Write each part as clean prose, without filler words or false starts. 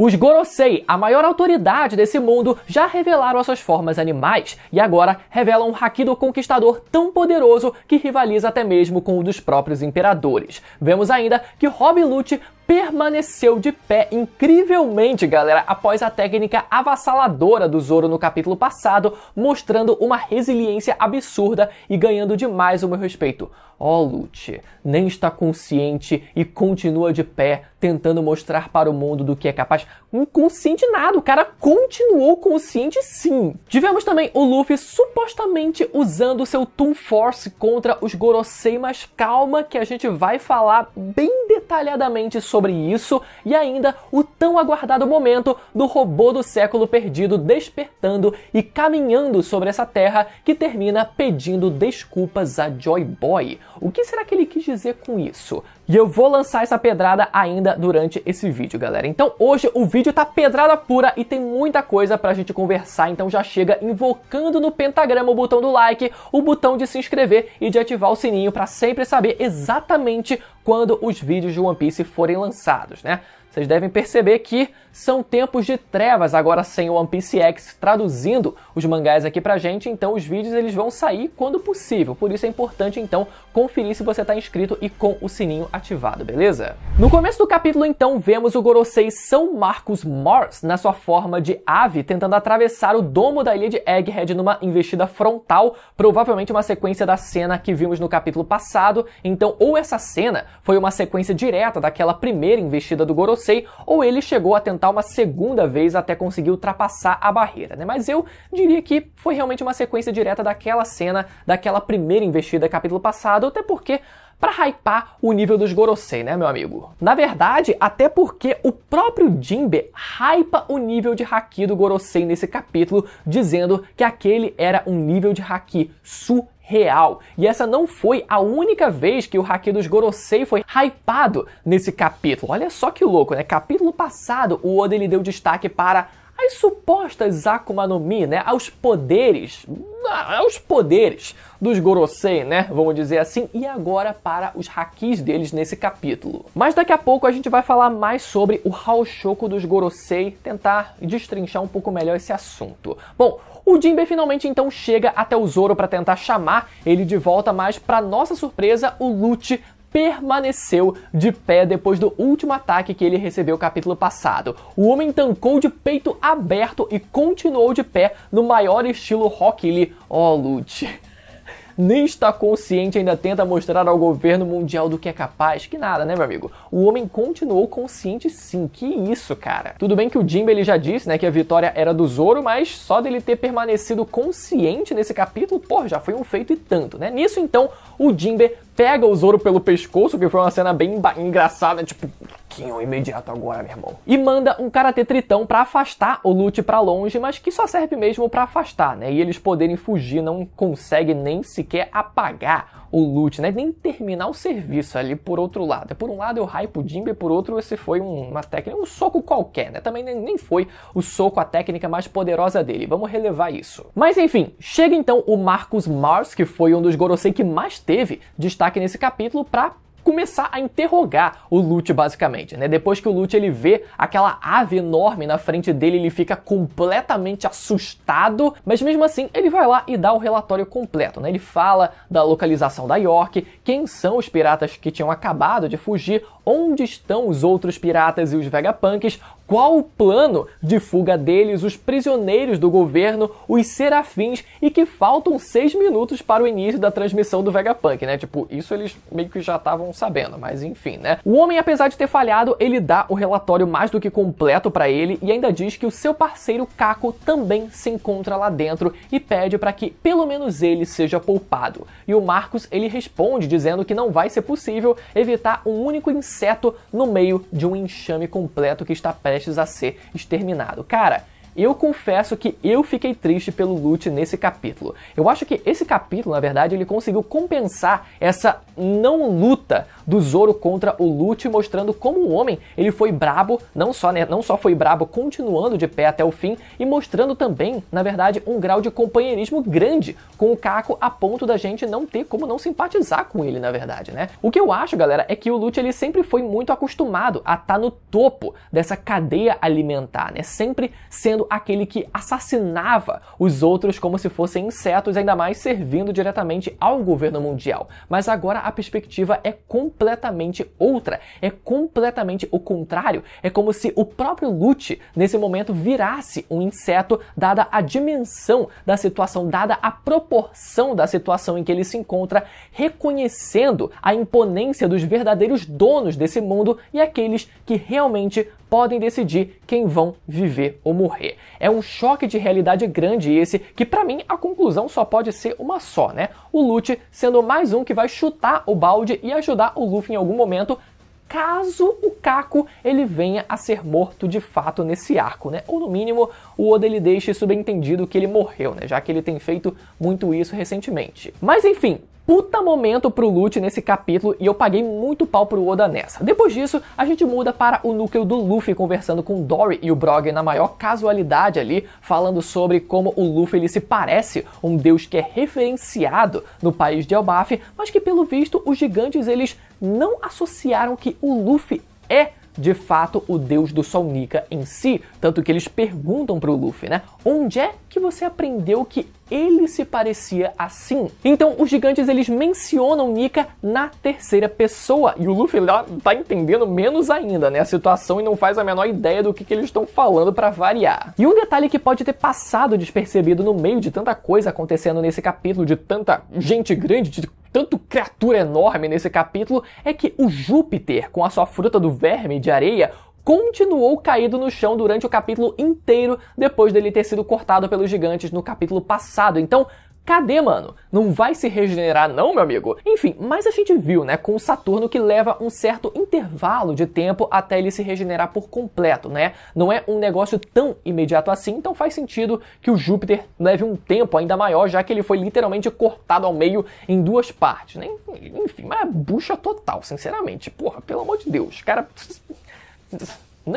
Os Gorosei, a maior autoridade desse mundo, já revelaram as suas formas animais e agora revelam um haki do Conquistador tão poderoso que rivaliza até mesmo com o dos próprios imperadores. Vemos ainda que Rob Lute permaneceu de pé incrivelmente, galera, após a técnica avassaladora do Zoro no capítulo passado, mostrando uma resiliência absurda e ganhando demais o meu respeito. Ó, Lute, nem está consciente e continua de pé, tentando mostrar para o mundo do que é capaz. Inconsciente nada, o cara continuou consciente sim. Tivemos também o Luffy supostamente usando seu Toon Force contra os Gorosei, mas calma que a gente vai falar bem detalhadamente sobre isso, e ainda o tão aguardado momento do robô do século perdido despertando e caminhando sobre essa terra, que termina pedindo desculpas a Joy Boy. O que será que ele quis dizer com isso? E eu vou lançar essa pedrada ainda durante esse vídeo, galera. Então hoje o vídeo tá pedrada pura e tem muita coisa pra gente conversar, então já chega invocando no pentagrama o botão do like, o botão de se inscrever e de ativar o sininho pra sempre saber exatamente quando os vídeos de One Piece forem lançados, né? Vocês devem perceber que são tempos de trevas agora sem o One Piece X traduzindo os mangás aqui pra gente, então os vídeos eles vão sair quando possível, por isso é importante então conferir se você tá inscrito e com o sininho ativado, beleza? No começo do capítulo então vemos o Gorosei São Marcos Mars na sua forma de ave tentando atravessar o domo da ilha de Egghead numa investida frontal, provavelmente uma sequência da cena que vimos no capítulo passado, então ou essa cena foi uma sequência direta daquela primeira investida do Gorosei, ou ele chegou a tentar uma segunda vez até conseguir ultrapassar a barreira, né? Mas eu diria que foi realmente uma sequência direta daquela cena, daquela primeira investida capítulo passado, até porque para hypar o nível dos Gorosei, né, meu amigo? Na verdade, até porque o próprio Jinbe hypa o nível de haki do Gorosei nesse capítulo, dizendo que aquele era um nível de haki surreal. E essa não foi a única vez que o haki dos Gorosei foi hypado nesse capítulo. Olha só que louco, né? Capítulo passado, o Oda ele deu destaque para as supostas Akuma no Mi, né? Aos poderes dos Gorosei, né? Vamos dizer assim. E agora para os hakis deles nesse capítulo. Mas daqui a pouco a gente vai falar mais sobre o Haoshoku dos Gorosei, tentar destrinchar um pouco melhor esse assunto. Bom, o Jinbe finalmente então chega até o Zoro para tentar chamar ele de volta, mas para nossa surpresa, o Lute permaneceu de pé depois do último ataque que ele recebeu no capítulo passado. O homem tancou de peito aberto e continuou de pé no maior estilo Rock Lee. Ó, Lute, nem está consciente, ainda tenta mostrar ao governo mundial do que é capaz. Que nada, né, meu amigo? O homem continuou consciente sim. Que isso, cara? Tudo bem que o Jinbe ele já disse, né, que a vitória era do Zoro, mas só dele ter permanecido consciente nesse capítulo, pô, já foi um feito e tanto, né? Nisso, então, o Jinbe pega o Zoro pelo pescoço, que foi uma cena bem engraçada, tipo, pouquinho imediato agora, meu irmão. E manda um Karate Tritão pra afastar o Lute pra longe, mas que só serve mesmo pra afastar, né? E eles poderem fugir, não consegue nem sequer apagar o Lute, né? Nem terminar o serviço ali por outro lado. Por um lado eu hype o Jinbe, por outro esse foi uma técnica, um soco qualquer, né? Também nem foi o soco, a técnica mais poderosa dele. Vamos relevar isso. Mas enfim, chega então o Marcos Mars, que foi um dos Gorosei que mais teve destaque nesse capítulo, pra começar a interrogar o Lute, basicamente, né? Depois que o Lute ele vê aquela ave enorme na frente dele, ele fica completamente assustado, mas mesmo assim ele vai lá e dá o relatório completo, né? Ele fala da localização da York, quem são os piratas que tinham acabado de fugir, onde estão os outros piratas e os Vegapunks, qual o plano de fuga deles, os prisioneiros do governo, os serafins, e que faltam 6 minutos para o início da transmissão do Vegapunk, né? Tipo, isso eles meio que já estavam sabendo, mas enfim, né? O homem, apesar de ter falhado, ele dá o relatório mais do que completo para ele e ainda diz que o seu parceiro Kako também se encontra lá dentro e pede para que pelo menos ele seja poupado. E o Marcos, ele responde dizendo que não vai ser possível evitar um único inseto no meio de um enxame completo que está prestes a ser exterminado. Cara, eu confesso que eu fiquei triste pelo Lute nesse capítulo. Eu acho que esse capítulo, na verdade, ele conseguiu compensar essa não luta do Zoro contra o Lute, mostrando como o homem ele foi brabo, não só foi brabo continuando de pé até o fim, e mostrando também, na verdade, um grau de companheirismo grande com o Kako, a ponto da gente não ter como não simpatizar com ele, na verdade, né? O que eu acho, galera, é que o Lute ele sempre foi muito acostumado a estar no topo dessa cadeia alimentar, né? Sempre sendo aquele que assassinava os outros como se fossem insetos, ainda mais servindo diretamente ao governo mundial. Mas agora a perspectiva é completamente outra, é completamente o contrário. É como se o próprio Lute, nesse momento, virasse um inseto, dada a dimensão da situação, dada a proporção da situação em que ele se encontra, reconhecendo a imponência dos verdadeiros donos desse mundo e aqueles que realmente podem decidir quem vão viver ou morrer. É um choque de realidade grande esse, que pra mim a conclusão só pode ser uma só, né? O Lute sendo mais um que vai chutar o balde e ajudar o Luffy em algum momento, caso o Kako ele venha a ser morto de fato nesse arco, né? Ou no mínimo o Oda ele deixe subentendido que ele morreu, né? Já que ele tem feito muito isso recentemente. Mas enfim, puta momento pro Lute nesse capítulo e eu paguei muito pau pro Oda nessa. Depois disso, a gente muda para o núcleo do Luffy conversando com Dory e o Brogy na maior casualidade ali, falando sobre como o Luffy ele se parece um deus que é referenciado no país de Elbaf, mas que pelo visto os gigantes eles não associaram que o Luffy é de fato o deus do Sol Nika em si, tanto que eles perguntam pro Luffy, né? Onde é que você aprendeu que ele se parecia assim? Então os gigantes eles mencionam Nika na terceira pessoa e o Luffy lá tá entendendo menos ainda, né, a situação e não faz a menor ideia do que eles estão falando pra variar. E um detalhe que pode ter passado despercebido no meio de tanta coisa acontecendo nesse capítulo, de tanta gente grande, de tanto criatura enorme nesse capítulo, é que o Júpiter, com a sua fruta do verme de areia, continuou caído no chão durante o capítulo inteiro, depois dele ter sido cortado pelos gigantes no capítulo passado. Então, cadê, mano? Não vai se regenerar não, meu amigo? Enfim, mas a gente viu, né, com o Saturno que leva um certo intervalo de tempo até ele se regenerar por completo, né? Não é um negócio tão imediato assim, então faz sentido que o Júpiter leve um tempo ainda maior, já que ele foi literalmente cortado ao meio em duas partes, né? Enfim, mas é bucha total, sinceramente. Porra, pelo amor de Deus, cara...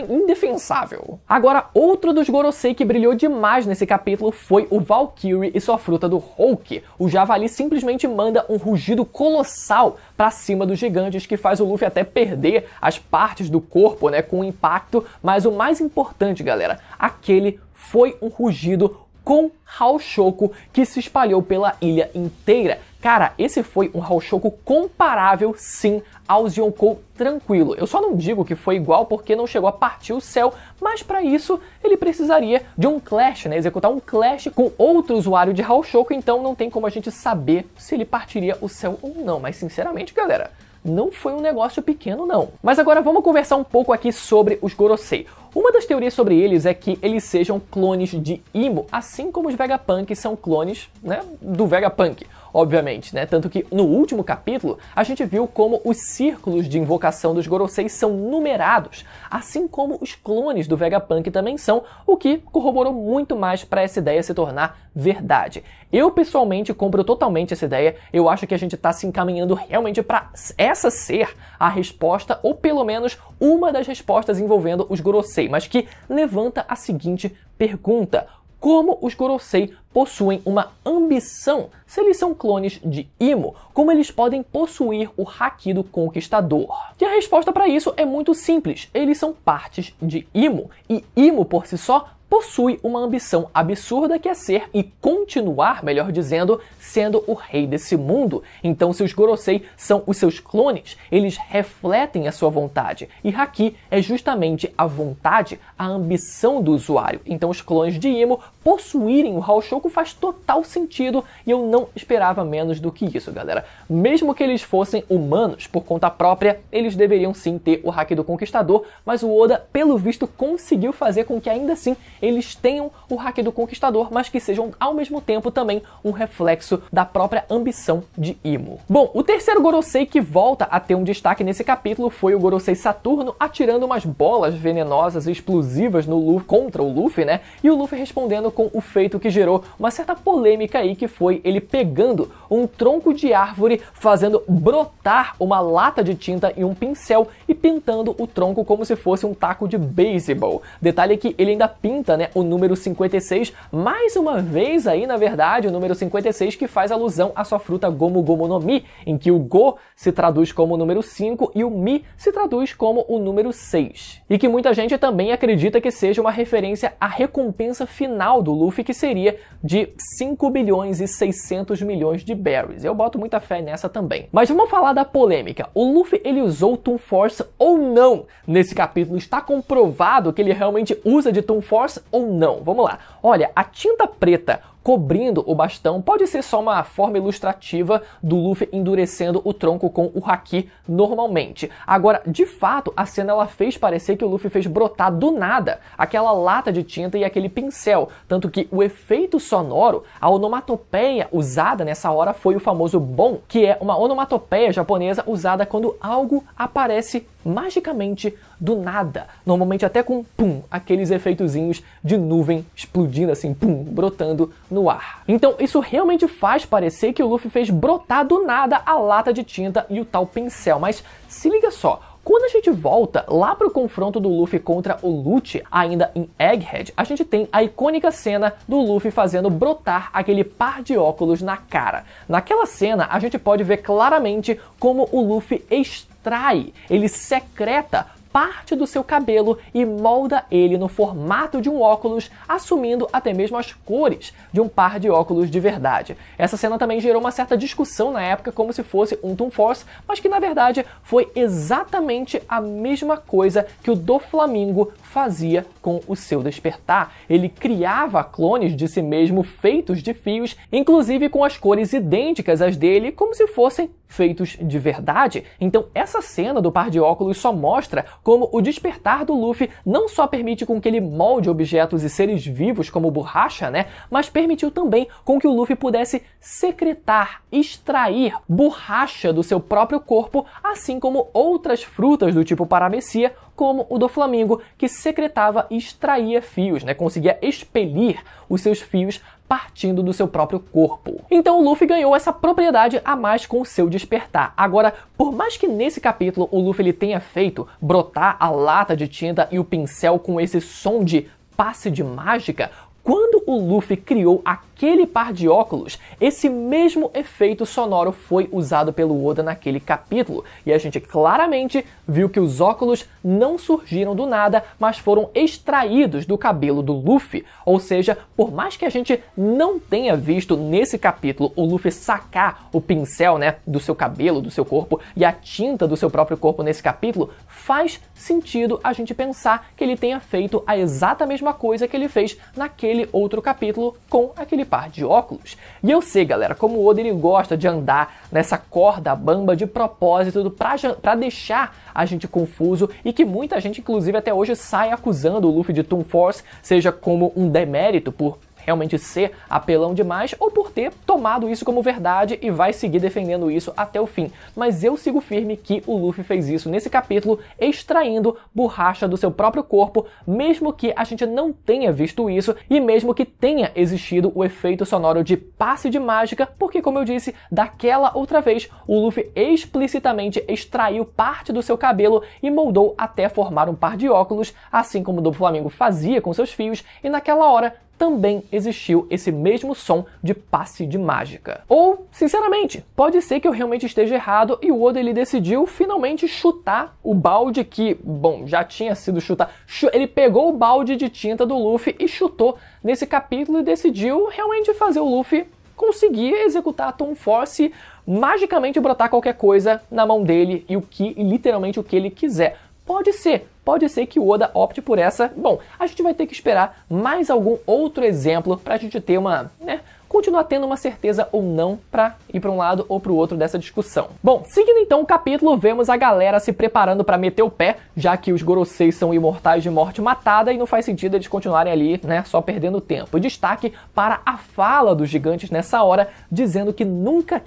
indefensável. Agora, outro dos Gorosei que brilhou demais nesse capítulo foi o Valkyrie e sua fruta do Hulk. O javali simplesmente manda um rugido colossal pra cima dos gigantes, que faz o Luffy até perder as partes do corpo, né, com o impacto, mas o mais importante, galera, aquele foi um rugido com Haoshoku que se espalhou pela ilha inteira. Cara, esse foi um Haoshoku comparável, sim, aos Yonkou tranquilo. Eu só não digo que foi igual porque não chegou a partir o céu, mas para isso ele precisaria de um clash, né? Executar um clash com outro usuário de Haoshoku, então não tem como a gente saber se ele partiria o céu ou não. Mas sinceramente, galera, não foi um negócio pequeno, não. Mas agora vamos conversar um pouco aqui sobre os Gorosei. Uma das teorias sobre eles é que eles sejam clones de Imo, assim como os Vegapunk são clones, né, do Vegapunk, obviamente, né? Tanto que no último capítulo a gente viu como os círculos de invocação dos Gorosei são numerados, assim como os clones do Vegapunk também são, o que corroborou muito mais para essa ideia se tornar verdade. Eu pessoalmente compro totalmente essa ideia, eu acho que a gente está se encaminhando realmente para essa ser a resposta, ou pelo menos uma das respostas envolvendo os Gorosei, mas que levanta a seguinte pergunta: como os Gorosei possuem uma ambição? Se eles são clones de Imo, como eles podem possuir o Haki do Conquistador? E a resposta para isso é muito simples. Eles são partes de Imo, e Imo por si só possui uma ambição absurda que é ser e continuar, melhor dizendo, sendo o rei desse mundo. Então, se os Gorosei são os seus clones, eles refletem a sua vontade. E Haki é justamente a vontade, a ambição do usuário. Então, os clones de Imo possuírem o Haoshoku faz total sentido e eu não esperava menos do que isso, galera. Mesmo que eles fossem humanos por conta própria, eles deveriam sim ter o Haki do Conquistador, mas o Oda, pelo visto, conseguiu fazer com que ainda assim eles tenham o Haki do Conquistador, mas que sejam ao mesmo tempo também um reflexo da própria ambição de Imo. Bom, o terceiro Gorosei que volta a ter um destaque nesse capítulo foi o Gorosei Saturno atirando umas bolas venenosas e explosivas no Luffy, contra o Luffy, né? E o Luffy respondendo com o feito que gerou uma certa polêmica aí, que foi ele pegando um tronco de árvore, fazendo brotar uma lata de tinta e um pincel e pintando o tronco como se fosse um taco de beisebol. Detalhe que ele ainda pinta, né, o número 56, mais uma vez aí, na verdade, o número 56 que faz alusão à sua fruta Gomu Gomu no Mi, em que o Go se traduz como o número 5 e o Mi se traduz como o número 6. E que muita gente também acredita que seja uma referência à recompensa final do Luffy, que seria de 5 bilhões e 600 milhões de berries. Eu boto muita fé nessa também. Mas vamos falar da polêmica. O Luffy, ele usou Toon Force ou não nesse capítulo? Está comprovado que ele realmente usa de Toon Force ou não? Vamos lá. Olha, a tinta preta cobrindo o bastão pode ser só uma forma ilustrativa do Luffy endurecendo o tronco com o Haki normalmente. Agora, de fato, a cena ela fez parecer que o Luffy fez brotar do nada aquela lata de tinta e aquele pincel, tanto que o efeito sonoro, a onomatopeia usada nessa hora foi o famoso Bon, que é uma onomatopeia japonesa usada quando algo aparece magicamente do nada, normalmente até com pum, aqueles efeitozinhos de nuvem explodindo assim, pum, brotando no ar. Então isso realmente faz parecer que o Luffy fez brotar do nada a lata de tinta e o tal pincel, mas se liga só, quando a gente volta lá para o confronto do Luffy contra o Lucci, ainda em Egghead, a gente tem a icônica cena do Luffy fazendo brotar aquele par de óculos na cara. Naquela cena, a gente pode ver claramente como o Luffy extrai, ele secreta parte do seu cabelo e molda ele no formato de um óculos, assumindo até mesmo as cores de um par de óculos de verdade. Essa cena também gerou uma certa discussão na época, como se fosse um Toon Force, mas que na verdade foi exatamente a mesma coisa que o Doflamingo fazia com o seu despertar. Ele criava clones de si mesmo feitos de fios, inclusive com as cores idênticas às dele, como se fossem feitos de verdade. Então essa cena do par de óculos só mostra como o despertar do Luffy não só permite com que ele molde objetos e seres vivos como borracha, né, mas permitiu também com que o Luffy pudesse secretar, extrair borracha do seu próprio corpo, assim como outras frutas do tipo paramecia, como o Doflamingo, que secretava e extraía fios, né, conseguia expelir os seus fios partindo do seu próprio corpo. Então o Luffy ganhou essa propriedade a mais com o seu despertar. Agora, por mais que nesse capítulo o Luffy ele tenha feito brotar a lata de tinta e o pincel com esse som de passe de mágica, quando o Luffy criou aquele par de óculos, esse mesmo efeito sonoro foi usado pelo Oda naquele capítulo. E a gente claramente viu que os óculos não surgiram do nada, mas foram extraídos do cabelo do Luffy. Ou seja, por mais que a gente não tenha visto nesse capítulo o Luffy sacar o pincel, né, do seu cabelo, do seu corpo, e a tinta do seu próprio corpo nesse capítulo, faz sentido a gente pensar que ele tenha feito a exata mesma coisa que ele fez naquele outro capítulo com aquele par de óculos. E eu sei, galera, como o Oda ele gosta de andar nessa corda bamba de propósito pra deixar a gente confuso, e que muita gente, inclusive até hoje, sai acusando o Luffy de Toon Force, seja como um demérito por realmente ser apelão demais, ou por ter tomado isso como verdade e vai seguir defendendo isso até o fim. Mas eu sigo firme que o Luffy fez isso nesse capítulo, extraindo borracha do seu próprio corpo, mesmo que a gente não tenha visto isso, e mesmo que tenha existido o efeito sonoro de passe de mágica, porque, como eu disse, daquela outra vez, o Luffy explicitamente extraiu parte do seu cabelo e moldou até formar um par de óculos, assim como o Doflamingo fazia com seus fios, e naquela hora também existiu esse mesmo som de passe de mágica. Ou, sinceramente, pode ser que eu realmente esteja errado e o Oda ele decidiu finalmente chutar o balde que, bom, já tinha sido chutado. Ele pegou o balde de tinta do Luffy e chutou nesse capítulo e decidiu realmente fazer o Luffy conseguir executar a Toon Force, magicamente brotar qualquer coisa na mão dele e literalmente o que ele quiser. Pode ser que o Oda opte por essa. Bom, a gente vai ter que esperar mais algum outro exemplo pra gente ter uma, continuar tendo uma certeza ou não para ir para um lado ou para o outro dessa discussão. Bom, seguindo então o capítulo, vemos a galera se preparando para meter o pé, já que os Gorosei são imortais de morte matada e não faz sentido eles continuarem ali, né, só perdendo tempo. E destaque para a fala dos gigantes nessa hora, dizendo que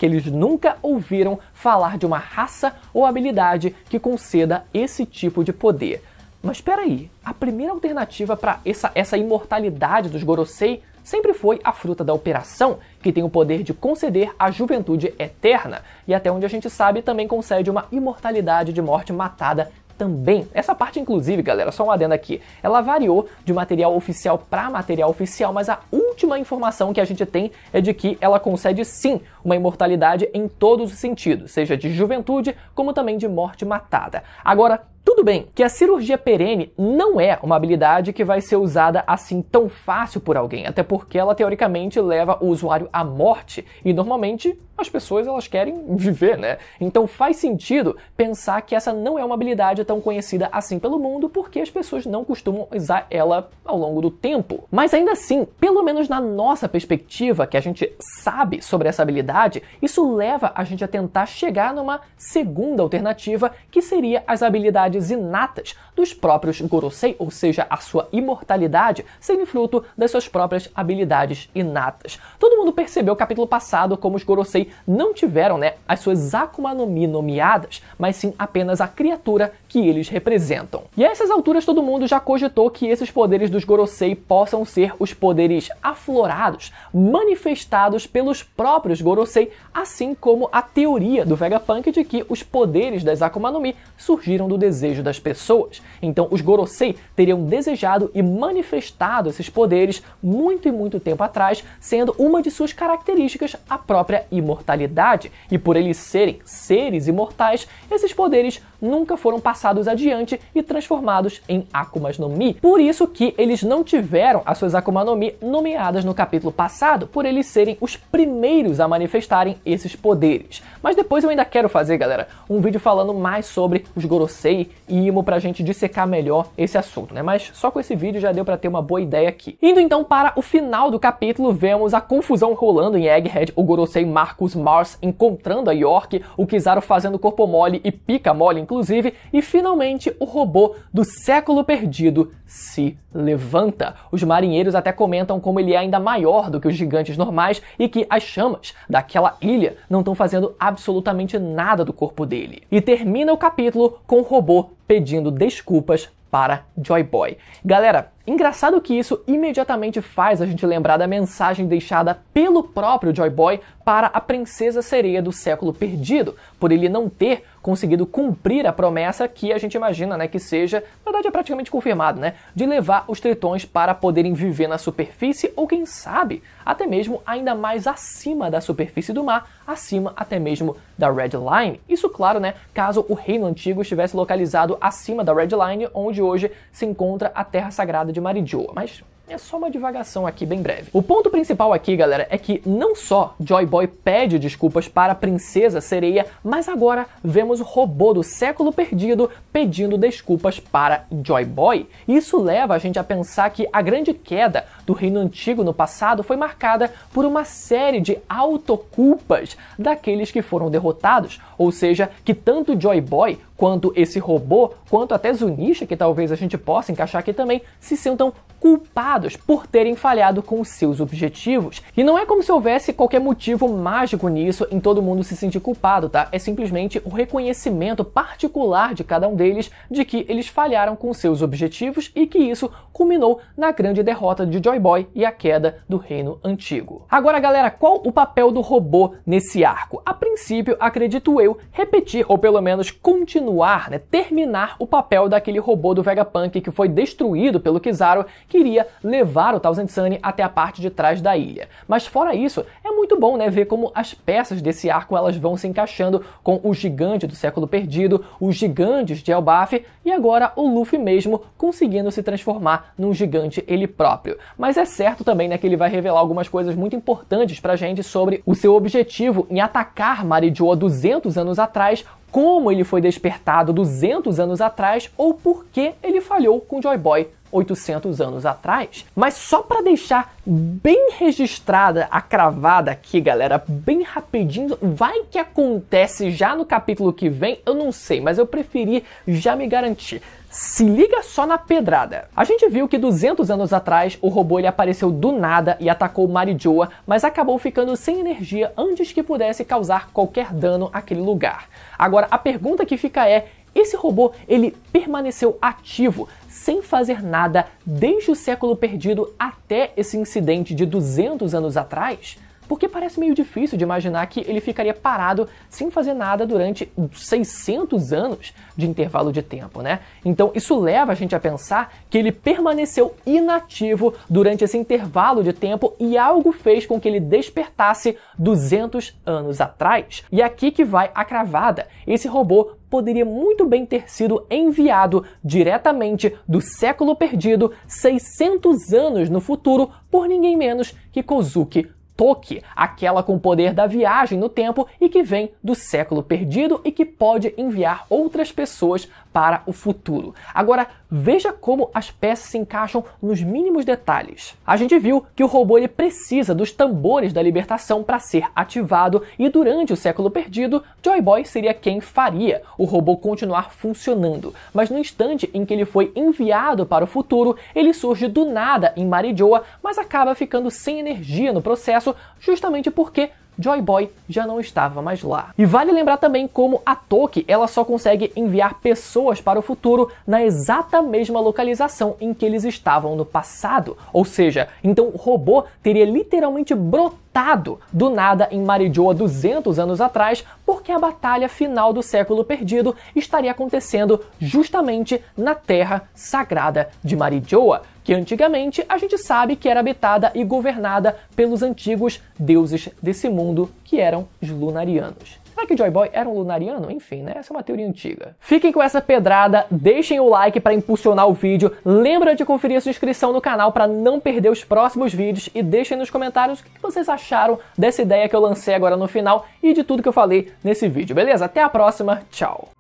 eles nunca ouviram falar de uma raça ou habilidade que conceda esse tipo de poder. Mas espera aí, a primeira alternativa para essa imortalidade dos Gorosei sempre foi a fruta da operação, que tem o poder de conceder a juventude eterna, e até onde a gente sabe também concede uma imortalidade de morte matada também. Essa parte, inclusive, galera, só um adendo aqui, ela variou de material oficial para material oficial, mas a última informação que a gente tem é de que ela concede sim uma imortalidade em todos os sentidos, seja de juventude como também de morte matada. Agora, tudo bem que a cirurgia perene não é uma habilidade que vai ser usada assim tão fácil por alguém, até porque ela teoricamente leva o usuário à morte e normalmente as pessoas elas querem viver, né? Então faz sentido pensar que essa não é uma habilidade tão conhecida assim pelo mundo porque as pessoas não costumam usar ela ao longo do tempo. Mas ainda assim, pelo menos na nossa perspectiva, que a gente sabe sobre essa habilidade, isso leva a gente a tentar chegar numa segunda alternativa que seria as habilidades inatas dos próprios Gorosei, ou seja, a sua imortalidade sendo fruto das suas próprias habilidades inatas. Todo mundo percebeu no capítulo passado como os Gorosei não tiveram, né, as suas Akuma no Mi nomeadas, mas sim apenas a criatura que eles representam. E a essas alturas todo mundo já cogitou que esses poderes dos Gorosei possam ser os poderes aflorados, manifestados pelos próprios Gorosei, assim como a teoria do Vegapunk de que os poderes das Akuma no Mi surgiram do desejo das pessoas. Então os Gorosei teriam desejado e manifestado esses poderes muito e muito tempo atrás, sendo uma de suas características a própria imortalidade. E por eles serem seres imortais, esses poderes nunca foram passados adiante e transformados em Akumas no Mi. Por isso que eles não tiveram as suas Akuma no Mi nomeadas no capítulo passado, por eles serem os primeiros a manifestarem esses poderes. Mas depois eu ainda quero fazer, galera, um vídeo falando mais sobre os Gorosei e Imo pra gente dissecar melhor esse assunto, né? Mas só com esse vídeo já deu pra ter uma boa ideia aqui. Indo então para o final do capítulo, vemos a confusão rolando em Egghead, o Gorosei Marcus Mars encontrando a York, o Kizaru fazendo corpo mole e pica mole inclusive, e finalmente o robô do século perdido se levanta. Os marinheiros até comentam como ele é ainda maior do que os gigantes normais e que as chamas daquela ilha não estão fazendo absolutamente nada do corpo dele. E termina o capítulo com o robô pedindo desculpas para Joy Boy. Galera, engraçado que isso imediatamente faz a gente lembrar da mensagem deixada pelo próprio Joy Boy para a princesa sereia do século perdido, por ele não ter conseguido cumprir a promessa que a gente imagina, né, que seja, na verdade é praticamente confirmado, né, de levar os tritões para poderem viver na superfície ou quem sabe, até mesmo ainda mais acima da superfície do mar, acima até mesmo da Red Line. Isso claro, né, caso o reino antigo estivesse localizado acima da Red Line, onde hoje se encontra a Terra Sagrada de Marijoa, mas é só uma divagação aqui bem breve. O ponto principal aqui, galera, é que não só Joy Boy pede desculpas para a princesa sereia, mas agora vemos o robô do século perdido pedindo desculpas para Joy Boy. Isso leva a gente a pensar que a grande queda do reino antigo no passado foi marcada por uma série de autoculpas daqueles que foram derrotados, ou seja, que tanto Joy Boy quanto esse robô, quanto até Zunisha, que talvez a gente possa encaixar aqui também, se sintam culpados por terem falhado com os seus objetivos. E não é como se houvesse qualquer motivo mágico nisso em todo mundo se sentir culpado, tá? É simplesmente o reconhecimento particular de cada um deles de que eles falharam com os seus objetivos e que isso culminou na grande derrota de Joy Boy e a queda do reino antigo. Agora, galera, qual o papel do robô nesse arco? A princípio, acredito eu, repetir ou pelo menos continuar, né, terminar o papel daquele robô do Vegapunk que foi destruído pelo Kizaru, que iria levar o Thousand Sunny até a parte de trás da ilha. Mas fora isso, é muito bom, né, ver como as peças desse arco elas vão se encaixando com o gigante do século perdido, os gigantes de Elbaf e agora o Luffy mesmo conseguindo se transformar num gigante ele próprio. Mas é certo também, né, que ele vai revelar algumas coisas muito importantes pra gente sobre o seu objetivo em atacar Marijoa 200 anos atrás, como ele foi despertado 200 anos atrás ou por que ele falhou com Joy Boy 800 anos atrás. Mas só para deixar bem registrada a cravada aqui, galera, bem rapidinho, vai que acontece já no capítulo que vem, eu não sei, mas eu preferi já me garantir. Se liga só na pedrada. A gente viu que 200 anos atrás o robô ele apareceu do nada e atacou Marijoa, mas acabou ficando sem energia antes que pudesse causar qualquer dano àquele lugar. Agora a pergunta que fica é: esse robô ele permaneceu ativo sem fazer nada desde o século perdido até esse incidente de 200 anos atrás? Porque parece meio difícil de imaginar que ele ficaria parado sem fazer nada durante 600 anos de intervalo de tempo, né? Então isso leva a gente a pensar que ele permaneceu inativo durante esse intervalo de tempo e algo fez com que ele despertasse 200 anos atrás. E é aqui que vai a cravada. Esse robô poderia muito bem ter sido enviado diretamente do século perdido 600 anos no futuro por ninguém menos que Kozuki Toki, aquela com o poder da viagem no tempo e que vem do século perdido e que pode enviar outras pessoas para o futuro. Agora, veja como as peças se encaixam nos mínimos detalhes. A gente viu que o robô ele precisa dos tambores da libertação para ser ativado e durante o século perdido, Joy Boy seria quem faria o robô continuar funcionando. Mas no instante em que ele foi enviado para o futuro, ele surge do nada em Marijoa, mas acaba ficando sem energia no processo, justamente porque Joy Boy já não estava mais lá. E vale lembrar também como a Toki ela só consegue enviar pessoas para o futuro na exata mesma localização em que eles estavam no passado. Ou seja, então o robô teria literalmente brotado do nada em Marijoa 200 anos atrás, porque a batalha final do século perdido estaria acontecendo justamente na Terra Sagrada de Marijoa, que antigamente a gente sabe que era habitada e governada pelos antigos deuses desse mundo, que eram os Lunarianos. Será que o Joy Boy era um Lunariano? Enfim, né? Essa é uma teoria antiga. Fiquem com essa pedrada, deixem o like para impulsionar o vídeo, lembra de conferir a sua inscrição no canal para não perder os próximos vídeos e deixem nos comentários o que vocês acharam dessa ideia que eu lancei agora no final e de tudo que eu falei nesse vídeo, beleza? Até a próxima, tchau!